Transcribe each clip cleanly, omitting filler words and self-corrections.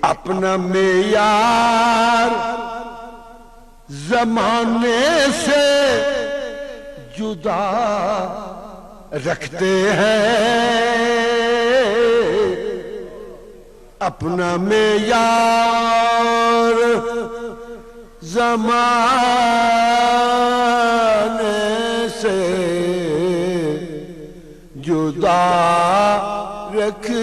اپنا معیار زمانے سے جدا رکھتے ہیں، اپنا معیار زمانے سے جدا رکھتے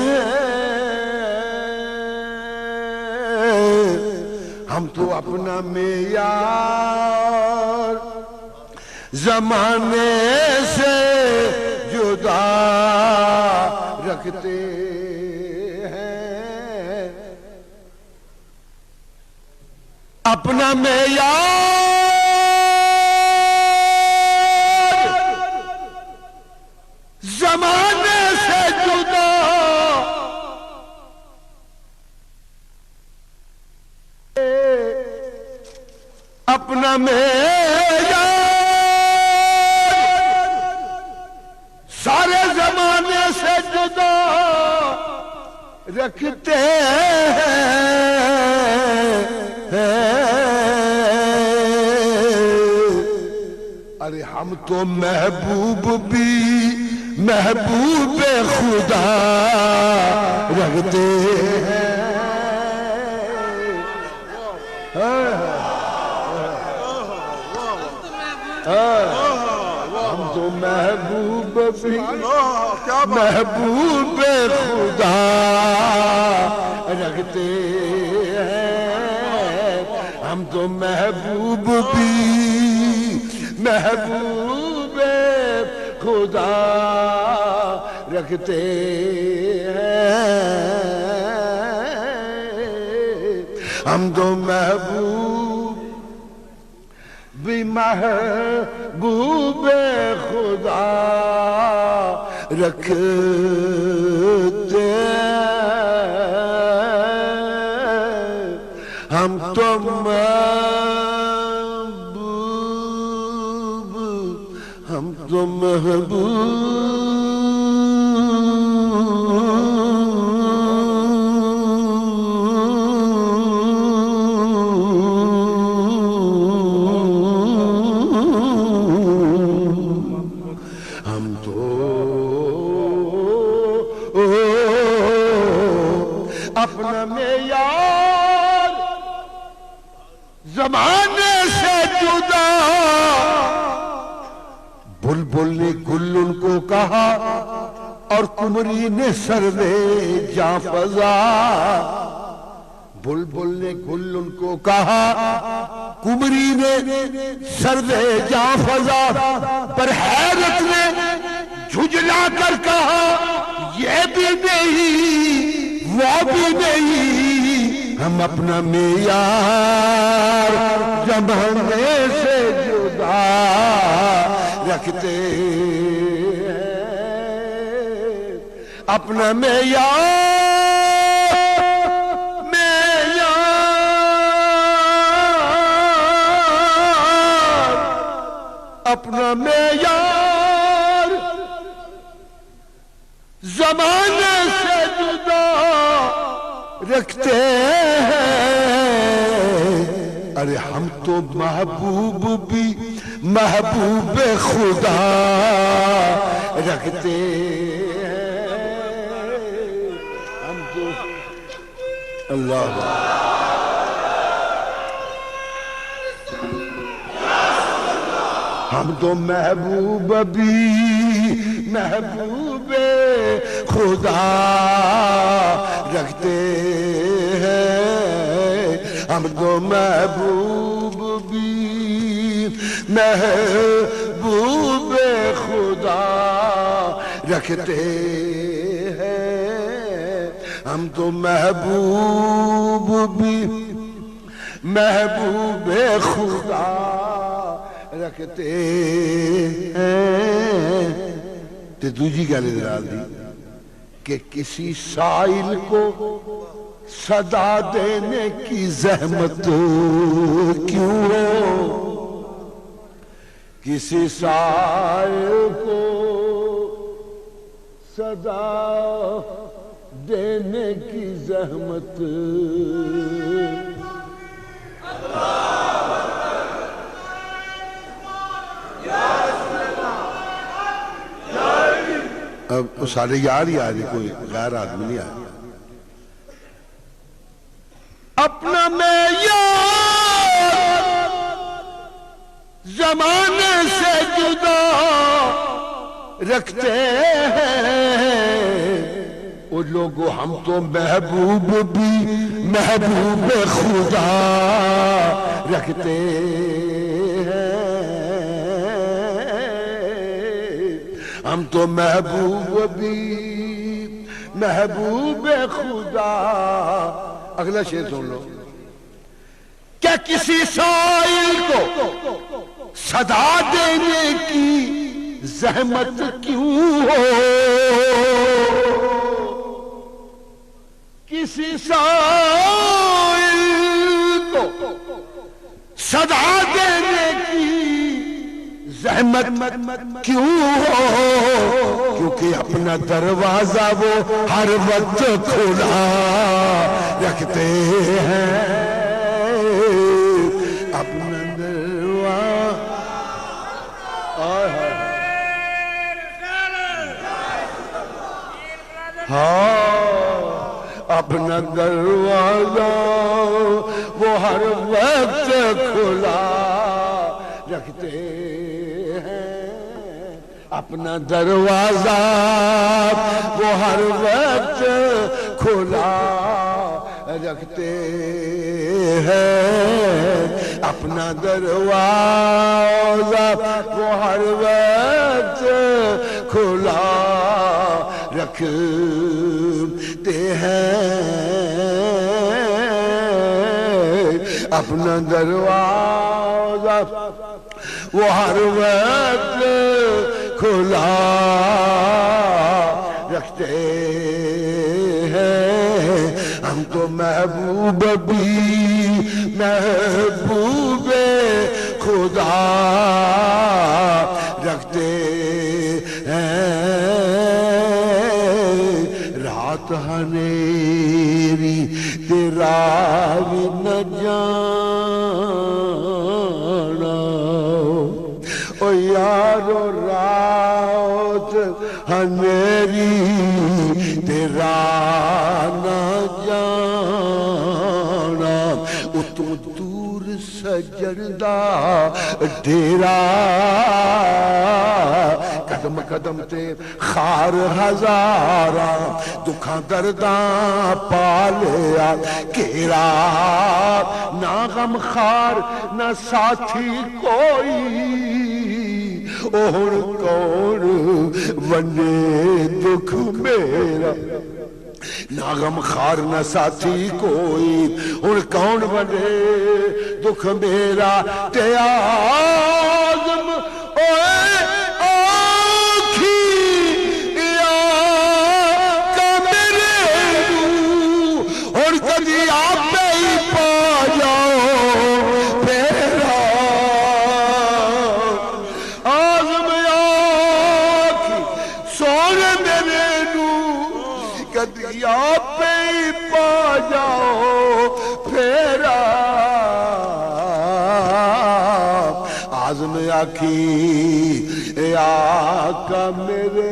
ہیں، ہم تو اپنا معیار زمانے سے جدا رکھتے ہیں، اپنا معیار زمانے سے جدا اپنا معیار سارے زمانے سے جدا رکھتے ہیں، ارے ہم تو محبوب بھی محبوب خدا رکھتے ہیں، ہم تو محبوب بھی محبوب خدا رکھتے ہیں، ہم تو محبوب بھی محبوب خدا رکھتے ہیں، ہم تو محبوب بھی محبوب خدا رکھتے ہیں، ہم تو محبوب اپنا معیار زمانے سے جدا، بلبل نے گل ان کو کہا اور قمری نے سروے جاں فضا، بلبل نے گل ان کو کہا قمری نے سروے جاں فضا، پر حیرت نے جھجلا کر کہا یہ بھی نہیں وہ بھی نہیں، ہم اپنا معیار زمانے سے جدا رکھتے ہیں، اپنا اپنا معیار زمانے سے جدا رکھتے ہیں، ارے ہم تو محبوب بھی محبوب خدا رکھتے ہیں، ہم تو اللہ ہم تو محبوب بھی محبوب خدا رکھتے ہیں، ہم تو محبوب بھی محبوب خدا رکھتے ہیں، ہم تو محبوب بھی محبوب خدا رکھتے ہیں۔ تے دوجی گل ادھر دی کہ کسی سائل کو صدا دینے کی زحمت کیوں ہو، کسی سائل کو صدا دینے کی زحمت اب سارے یار ہی آج کوئی غیر آدمی نہیں آیا اپنا میں یار زمانے سے جدا رکھتے ہیں وہ لوگوں ہم تو محبوب بھی محبوب خدا رکھتے ہیں ہم تو محبوب بھی محبوب خدا اگلا شعر سن لو کیا کسی سائل کو صدا دینے کی زحمت کیوں ہو کسی سائل کو صدا دینے کی زحمت کیوں ہو کیونکہ اپنا دروازہ وہ ہر وقت کھلا رکھتے ہیں اپنا دروازہ اپنا دروازہ وہ ہر وقت کھلا رکھتے ہیں اپنا دروازہ وہ ہر وقت کھلا رکھتے ہیں اپنا دروازہ وہ ہر وقت کھلا رکھتے ہیں اپنا دروازہ وہ ہر وقت کھلا رکھتے ہیں ہم تو محبوب بھی محبوب خدا رکھتے ہیں رات ہنیری تیرا بھی نہ جانا او یارو رات ہنیری تیرا نہ جانا اتو دور سجدہ ڈیرا قدم قدم تے خار ہزارہ دکھاں درداں پالیا کیرا نہ غم خار نہ ساتھی کوئی اور کون ونے دکھ میرا نہ غم خار نہ ساتھی کوئی اور کون ونے دکھ میرا تے آزم آزم آکھی اے آقا میرے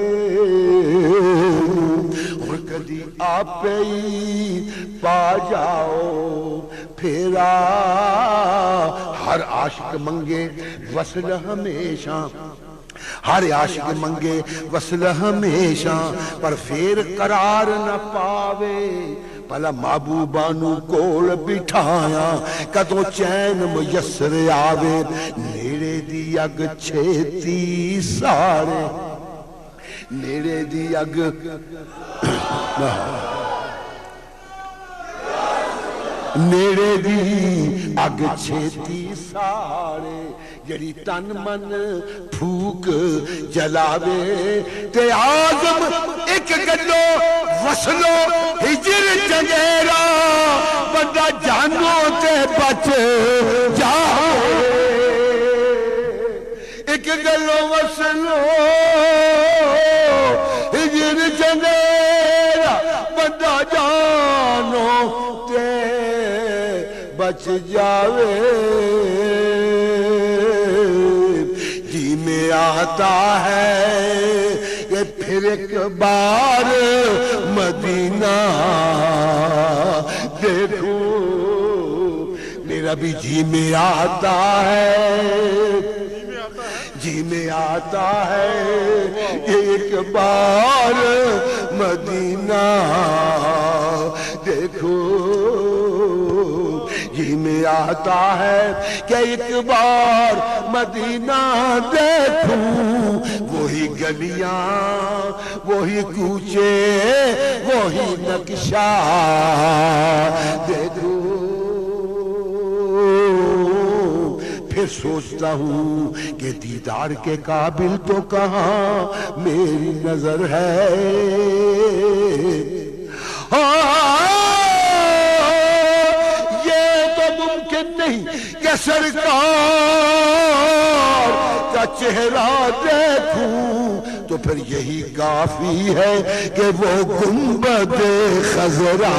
اور کدی آپ ہی پا جاؤ پھیرا ہر عاشق منگے وصل ہمیشہ ہر عاشق منگے وصل ہمیشہ پر پھر قرار نہ پاوے پہلا محبوبانو کول بٹھایا کدوں چین میسر آوے نیڑے دی اگ چھیتی سارے نیڑے دی اگ نیڑے دی اگ چھیتی سارے جڑی تن من پھوک جلاوے تے آزم ایک گلو وصلو ہجر چنگیرا بندہ جانو تے بچ جاوے ایک گلو وصلو ہجر بچ جاوے جی میں آتا ہے کہ پھر ایک بار مدینہ دیکھوں میرا بھی جی میں آتا ہے جی میں آتا ہے ایک بار مدینہ دیکھو جی میں آتا ہے کہ ایک بار مدینہ دیکھوں وہی گلیاں وہی کوچے وہی نقشہ دیکھو پھر سوچتا ہوں کہ دیدار کے قابل تو کہاں میری نظر ہے یہ تو ممکن نہیں کہ سرکار کا چہرہ دیکھوں تو پھر یہی کافی ہے کہ وہ گنبد خضرا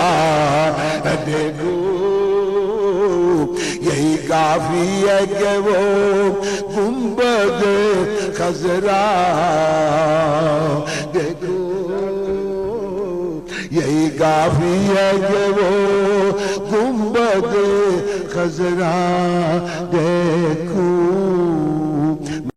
دیکھوں یہی کافی ہے کہ وہ گنبد خضرا دیکھو یہی کافی ہے کہ وہ گنبد خضرا دیکھو